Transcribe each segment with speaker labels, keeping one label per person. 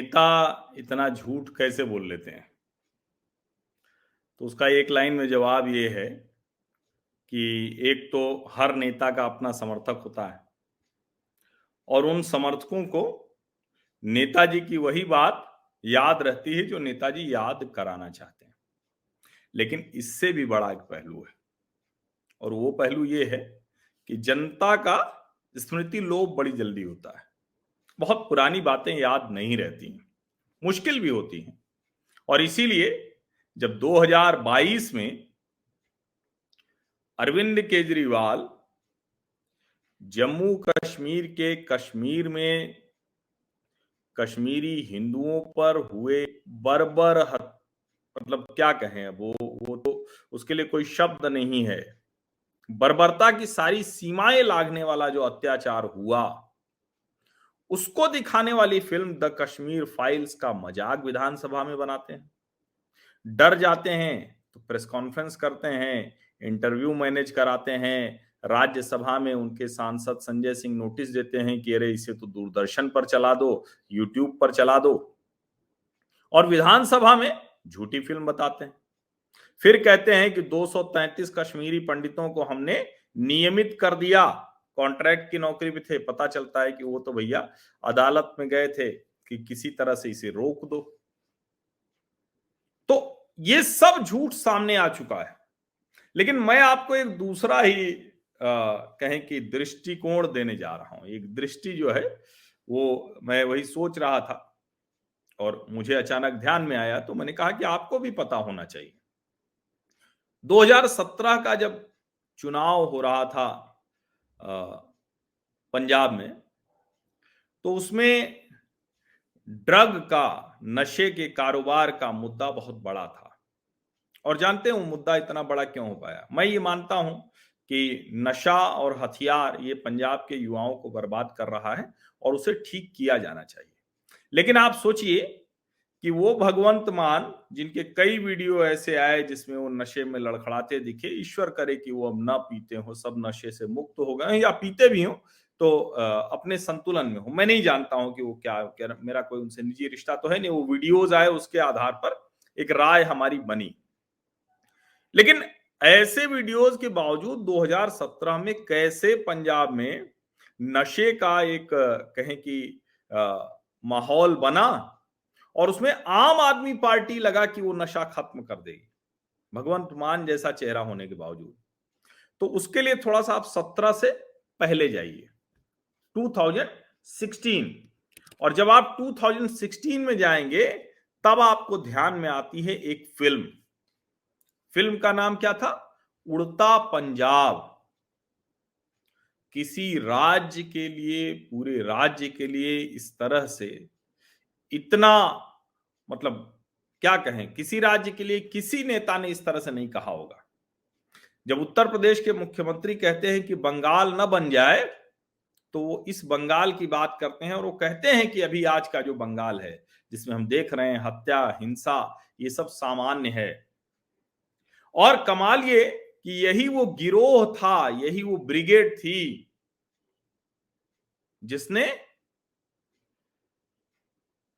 Speaker 1: नेता इतना झूठ कैसे बोल लेते हैं? तो उसका एक लाइन में जवाब ये है कि एक तो हर नेता का अपना समर्थक होता है और उन समर्थकों को नेताजी की वही बात याद रहती है जो नेताजी याद कराना चाहते हैं। लेकिन इससे भी बड़ा एक पहलू है और वो पहलू ये है कि जनता का स्मृति लोप बड़ी जल्दी होता है। बहुत पुरानी बातें याद नहीं रहती हैं, मुश्किल भी होती हैं। और इसीलिए जब 2022 में अरविंद केजरीवाल जम्मू कश्मीर के कश्मीर में कश्मीरी हिंदुओं पर हुए बर्बर मतलब क्या कहें, अब वो तो उसके लिए कोई शब्द नहीं है। बर्बरता की सारी सीमाएं लांघने वाला जो अत्याचार हुआ उसको दिखाने वाली फिल्म द कश्मीर फाइल्स का मजाक विधानसभा में बनाते हैं। डर जाते हैं तो प्रेस कॉन्फ्रेंस करते हैं, इंटरव्यू मैनेज कराते हैं। राज्यसभा में उनके सांसद संजय सिंह नोटिस देते हैं कि अरे इसे तो दूरदर्शन पर चला दो, यूट्यूब पर चला दो, और विधानसभा में झूठी फिल्म बताते हैं। फिर कहते हैं कि 233 कश्मीरी पंडितों को हमने नियमित कर दिया, कॉन्ट्रैक्ट की नौकरी भी थे। पता चलता है कि वो तो भैया अदालत में गए थे कि किसी तरह से इसे रोक दो। तो ये सब झूठ सामने आ चुका है। लेकिन मैं आपको एक दूसरा ही कहें कि दृष्टिकोण देने जा रहा हूं। एक दृष्टि जो है वो मैं वही सोच रहा था और मुझे अचानक ध्यान में आया, तो मैंने कहा कि आपको भी पता होना चाहिए। 2017 का जब चुनाव हो रहा था पंजाब में, तो उसमें ड्रग का, नशे के कारोबार का मुद्दा बहुत बड़ा था। और जानते हैं वो मुद्दा इतना बड़ा क्यों हो पाया? मैं ये मानता हूं कि नशा और हथियार ये पंजाब के युवाओं को बर्बाद कर रहा है और उसे ठीक किया जाना चाहिए। लेकिन आप सोचिए कि वो भगवंत मान जिनके कई वीडियो ऐसे आए जिसमें वो नशे में लड़खड़ाते दिखे, ईश्वर करे कि वो अब ना पीते हो, सब नशे से मुक्त हो गए, या पीते भी हो तो अपने संतुलन में हो। मैं नहीं जानता हूं कि वो क्या मेरा कोई उनसे निजी रिश्ता तो है नहीं। वो वीडियोज आए, उसके आधार पर एक राय हमारी बनी। लेकिन ऐसे वीडियोज के बावजूद 2017 में कैसे पंजाब में नशे का एक कहें कि माहौल बना और उसमें आम आदमी पार्टी लगा कि वो नशा खत्म कर देगी, भगवंत मान जैसा चेहरा होने के बावजूद। तो उसके लिए थोड़ा सा आप 17 से पहले जाइए, 2016। और जब आप 2016 में जाएंगे तब आपको ध्यान में आती है एक फिल्म। फिल्म का नाम क्या था? उड़ता पंजाब। किसी राज्य के लिए, पूरे राज्य के लिए इस तरह से इतना, मतलब क्या कहें, किसी राज्य के लिए किसी नेता ने इस तरह से नहीं कहा होगा। जब उत्तर प्रदेश के मुख्यमंत्री कहते हैं कि बंगाल न बन जाए, तो वो इस बंगाल की बात करते हैं और वो कहते हैं कि अभी आज का जो बंगाल है जिसमें हम देख रहे हैं हत्या, हिंसा, ये सब सामान्य है। और कमाल ये कि यही वो गिरोह था, यही वो ब्रिगेड थी जिसने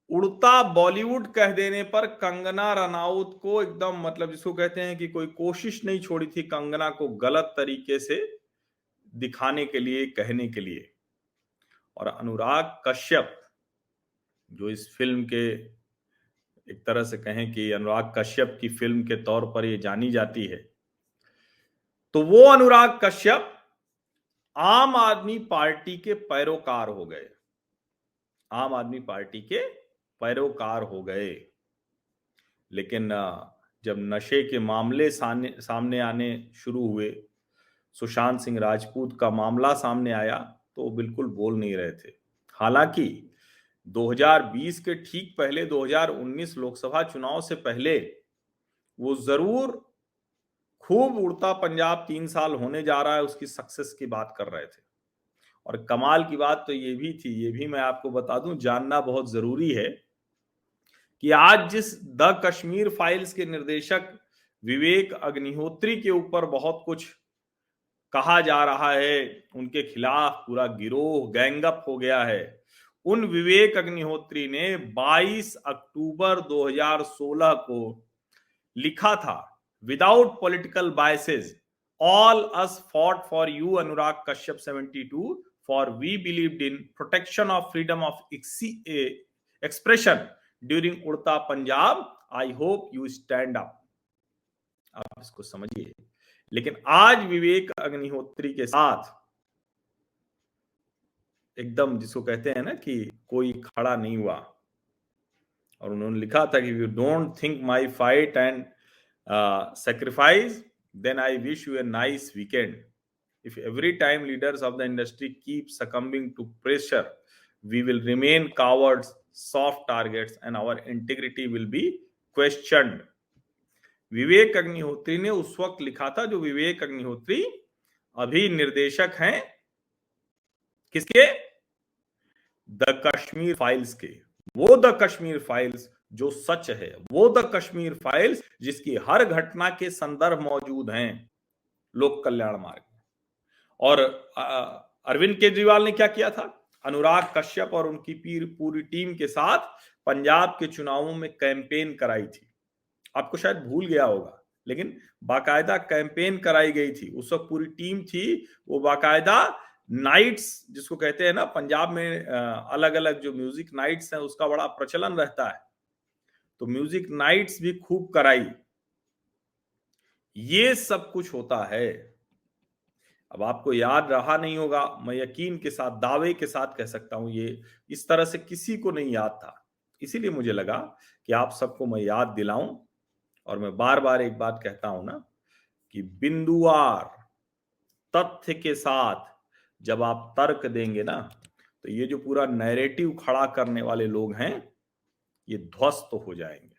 Speaker 1: उड़ता बॉलीवुड कह देने पर कंगना रनाउत को एकदम, मतलब जिसको कहते हैं कि कोई कोशिश नहीं छोड़ी थी कंगना को गलत तरीके से दिखाने के लिए, कहने के लिए। और अनुराग कश्यप जो इस फिल्म के, एक तरह से कहें कि अनुराग कश्यप की फिल्म के तौर पर ये जानी जाती है, तो वो अनुराग कश्यप आम आदमी पार्टी के पैरोकार हो गए, आम आदमी पार्टी के पैरोकार हो गए। लेकिन जब नशे के मामले सामने आने शुरू हुए, सुशांत सिंह राजपूत का मामला सामने आया, तो वो बिल्कुल बोल नहीं रहे थे। हालांकि 2020 के ठीक पहले, 2019 लोकसभा चुनाव से पहले वो जरूर खूब उड़ता पंजाब 3 साल होने जा रहा है उसकी सक्सेस की बात कर रहे थे। और कमाल की बात तो ये भी थी, ये भी मैं आपको बता दूं, जानना बहुत जरूरी है कि आज जिस द कश्मीर फाइल्स के निर्देशक विवेक अग्निहोत्री के ऊपर बहुत कुछ कहा जा रहा है, उनके खिलाफ पूरा गिरोह गैंगअप हो गया है, उन विवेक अग्निहोत्री ने 22 अक्टूबर 2016 को लिखा था, without political biases all us fought for you Anurag Kashyap 72 for we believed in protection of freedom of expression during Udta Punjab, I hope you stand up. आप इसको समझिए। लेकिन आज विवेक अग्निहोत्री के साथ एकदम जिसको कहते हैं ना कि कोई खड़ा नहीं हुआ, और उन्होंने लिखा था कि you don't think my fight and sacrifice, then I wish you a nice weekend. If every time leaders of the industry keep succumbing to pressure, we will remain cowards, soft targets, and our integrity will be questioned. Vivek Agnihotri ने उस वक्त लिखा था, जो विवेक अग्निहोत्री अभी निर्देशक हैं किसके? द कश्मीर फाइल्स के। वो द कश्मीर फाइल्स जो सच है, वो द कश्मीर फाइल्स जिसकी हर घटना के संदर्भ मौजूद हैं लोक कल्याण मार्ग में। और अरविंद केजरीवाल ने क्या किया था? अनुराग कश्यप और उनकी पूरी टीम के साथ पंजाब के चुनावों में कैंपेन कराई थी। आपको शायद भूल गया होगा, लेकिन बाकायदा कैंपेन कराई गई थी। उस वक्त पूरी टीम थी, वो बाकायदा नाइट्स जिसको कहते हैं ना, पंजाब में अलग अलग जो म्यूजिक नाइट्स हैं उसका बड़ा प्रचलन रहता है, तो म्यूजिक नाइट्स भी खूब कराई। ये सब कुछ होता है। अब आपको याद रहा नहीं होगा, मैं यकीन के साथ दावे के साथ कह सकता हूं, ये इस तरह से किसी को नहीं याद था। इसीलिए मुझे लगा कि आप सबको मैं याद दिलाऊं। और मैं बार बार एक बात कहता हूं ना कि बिंदुवार तथ्य के साथ जब आप तर्क देंगे ना, तो ये जो पूरा नैरेटिव खड़ा करने वाले लोग हैं ये ध्वस्त हो जाएंगे।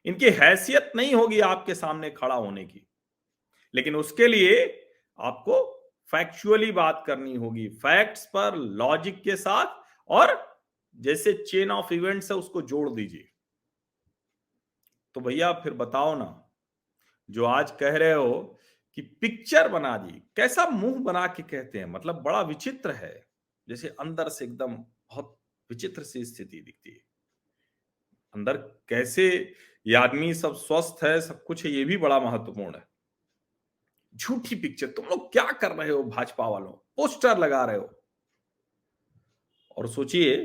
Speaker 1: इनकी हैसियत नहीं होगी आपके सामने खड़ा होने की, लेकिन उसके लिए आपको फैक्चुअली बात करनी होगी, फैक्ट्स पर, लॉजिक के साथ, और जैसे चेन ऑफ इवेंट्स है उसको जोड़ दीजिए। तो भैया फिर बताओ ना, जो आज कह रहे हो कि पिक्चर बना दी, कैसा मुंह बना के कहते हैं, मतलब बड़ा विचित्र है, जैसे अंदर से एकदम बहुत विचित्र सी स्थिति दिखती है। अंदर कैसे ये आदमी सब स्वस्थ है, सब कुछ है, ये भी बड़ा महत्वपूर्ण है। झूठी पिक्चर तुम लोग क्या कर रहे हो? भाजपा वालों पोस्टर लगा रहे हो, और सोचिए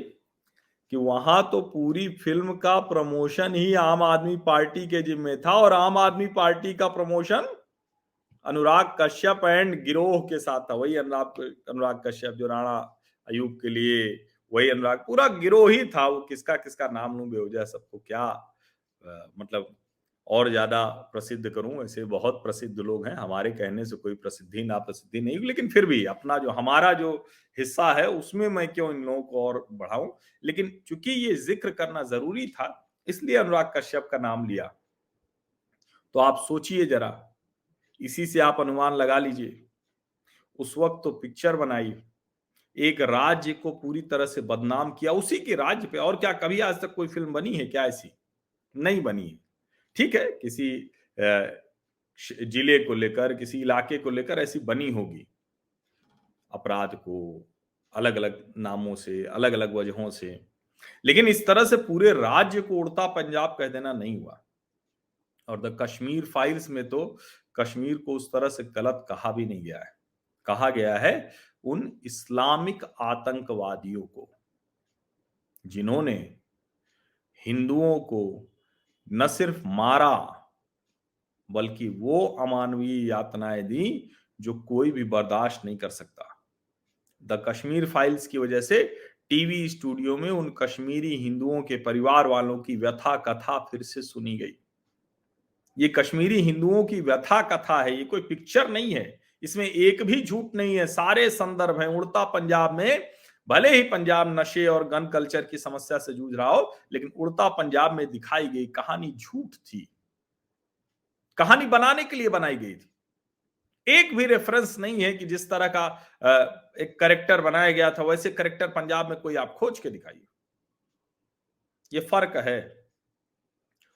Speaker 1: कि वहां तो पूरी फिल्म का प्रमोशन ही आम आदमी पार्टी के जिम्मे था, और आम आदमी पार्टी का प्रमोशन अनुराग कश्यप एंड गिरोह के साथ था। वही अनुराग कश्यप जो राणा अयूब के लिए, वही अनुराग, पूरा गिरोह ही था। वो किसका किसका नाम लूं बेवजह, सबको क्या मतलब और ज्यादा प्रसिद्ध करूं? ऐसे बहुत प्रसिद्ध लोग हैं, हमारे कहने से कोई प्रसिद्धि ना प्रसिद्धि नहीं, लेकिन फिर भी अपना जो हमारा जो हिस्सा है उसमें मैं क्यों इन लोगों को और बढ़ाऊं। लेकिन चूंकि ये जिक्र करना जरूरी था, इसलिए अनुराग कश्यप का नाम लिया। तो आप सोचिए जरा, इसी से आप अनुमान लगा लीजिए। उस वक्त तो पिक्चर बनाई, एक राज्य को पूरी तरह से बदनाम किया, उसी के राज्य पे। और क्या कभी आज तक कोई फिल्म बनी है क्या ऐसी? नहीं बनी है। ठीक है, किसी जिले को लेकर, किसी इलाके को लेकर ऐसी बनी होगी, अपराध को अलग अलग नामों से, अलग अलग वजहों से, लेकिन इस तरह से पूरे राज्य को उड़ता पंजाब कह देना नहीं हुआ। और द कश्मीर फाइल्स में तो कश्मीर को उस तरह से गलत कहा भी नहीं गया है। कहा गया है उन इस्लामिक आतंकवादियों को जिन्होंने हिंदुओं को न सिर्फ मारा, बल्कि वो अमानवीय यातनाएं दी जो कोई भी बर्दाश्त नहीं कर सकता। द कश्मीर फाइल्स की वजह से टीवी स्टूडियो में उन कश्मीरी हिंदुओं के परिवार वालों की व्यथा कथा फिर से सुनी गई। ये कश्मीरी हिंदुओं की व्यथा कथा है, ये कोई पिक्चर नहीं है। इसमें एक भी झूठ नहीं है, सारे संदर्भ हैं। उड़ता पंजाब में भले ही पंजाब नशे और गन कल्चर की समस्या से जूझ रहा हो, लेकिन उड़ता पंजाब में दिखाई गई कहानी झूठ थी, कहानी बनाने के लिए बनाई गई थी। एक भी रेफरेंस नहीं है कि जिस तरह का एक कैरेक्टर बनाया गया था वैसे कैरेक्टर पंजाब में कोई आप खोज के दिखाइए। ये फर्क है।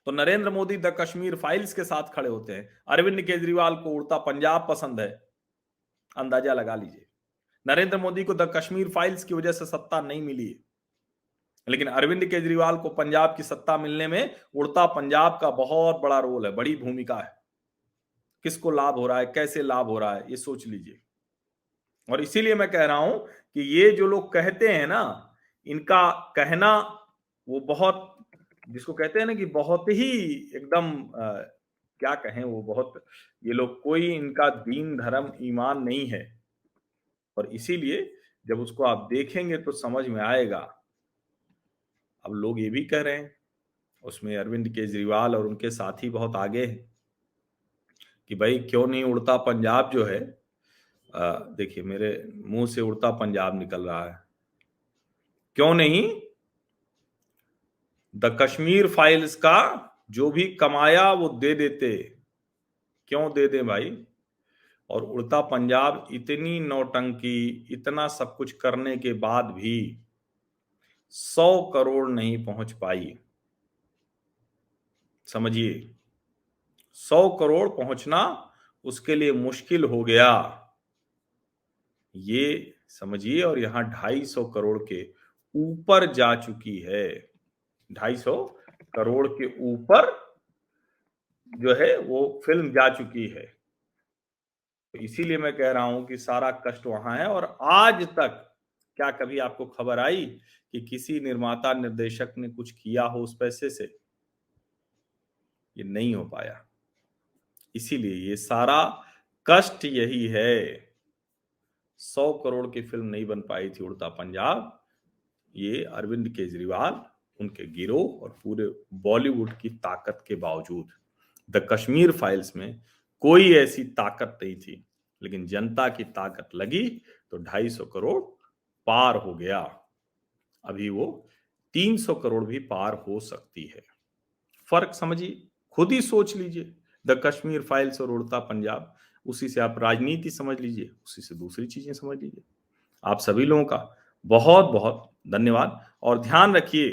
Speaker 1: तो नरेंद्र मोदी द कश्मीर फाइल्स के साथ खड़े होते हैं, अरविंद केजरीवाल को उड़ता पंजाब पसंद है। अंदाजा लगा लीजिए, नरेंद्र मोदी को द कश्मीर फाइल्स की वजह से सत्ता नहीं मिली है। लेकिन अरविंद केजरीवाल को पंजाब की सत्ता मिलने में उड़ता पंजाब का बहुत बड़ा रोल है, बड़ी भूमिका है। किसको लाभ हो रहा है, कैसे लाभ हो रहा है, ये सोच लीजिए। और इसीलिए मैं कह रहा हूं कि ये जो लोग कहते हैं ना, इनका कहना वो बहुत, जिसको कहते हैं ना कि बहुत ही एकदम क्या कहें, वो बहुत, ये लोग कोई इनका दीन धर्म ईमान नहीं है। और इसीलिए जब उसको आप देखेंगे तो समझ में आएगा। अब लोग ये भी कह रहे हैं, उसमें अरविंद केजरीवाल और उनके साथी बहुत आगे हैं कि भाई क्यों नहीं उड़ता पंजाब जो है, देखिए मेरे मुंह से उड़ता पंजाब निकल रहा है, क्यों नहीं द कश्मीर फाइल्स का जो भी कमाया वो दे देते, क्यों दे दे भाई। और उड़ता पंजाब इतनी नौटंकी, इतना सब कुछ करने के बाद भी 100 करोड़ नहीं पहुंच पाई। समझिए, 100 करोड़ पहुंचना उसके लिए मुश्किल हो गया, ये समझिए। और यहां 250 करोड़ के ऊपर जा चुकी है, 250 करोड़ के ऊपर जो है वो फिल्म जा चुकी है। तो इसीलिए मैं कह रहा हूं कि सारा कष्ट वहां है। और आज तक क्या कभी आपको खबर आई कि किसी निर्माता निर्देशक ने कुछ किया हो उस पैसे से? ये नहीं हो पाया। इसीलिए ये सारा कष्ट यही है। 100 करोड़ की फिल्म नहीं बन पाई थी उड़ता पंजाब, ये अरविंद केजरीवाल, उनके गिरोह और पूरे बॉलीवुड की ताकत के बावजूद। द कश्मीर फाइल्स में कोई ऐसी ताकत नहीं थी, लेकिन जनता की ताकत लगी तो 250 करोड़ पार हो गया। अभी वो 300 करोड़ भी पार हो सकती है। फर्क समझिए, खुद ही सोच लीजिए। द कश्मीर फाइल्स और उड़ता पंजाब, उसी से आप राजनीति समझ लीजिए, उसी से दूसरी चीजें समझ लीजिए। आप सभी लोगों का बहुत बहुत धन्यवाद। और ध्यान रखिए,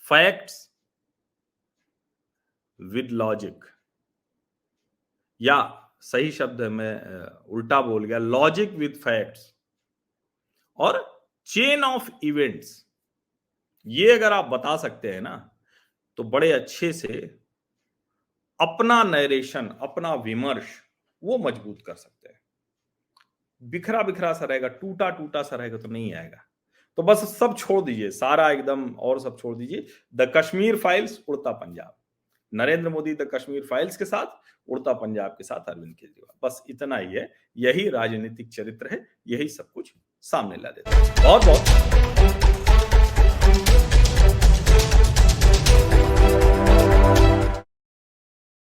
Speaker 1: फैक्ट्स विद लॉजिक, या सही शब्द है, मैं उल्टा बोल गया, लॉजिक विद फैक्ट्स और चेन ऑफ इवेंट्स, ये अगर आप बता सकते हैं ना, तो बड़े अच्छे से अपना नरेशन, अपना विमर्श वो मजबूत कर सकते हैं। बिखरा बिखरा सा रहेगा, टूटा टूटा सा रहेगा तो नहीं आएगा। तो बस सब छोड़ दीजिए, सारा एकदम और सब छोड़ दीजिए। द कश्मीर फाइल्स, उड़ता पंजाब, नरेंद्र मोदी द कश्मीर फाइल्स के साथ, उड़ता पंजाब के साथ अरविंद केजरीवाल, बस इतना ही है। यही राजनीतिक चरित्र है, यही सब कुछ सामने ला देता है। बहुत बहुत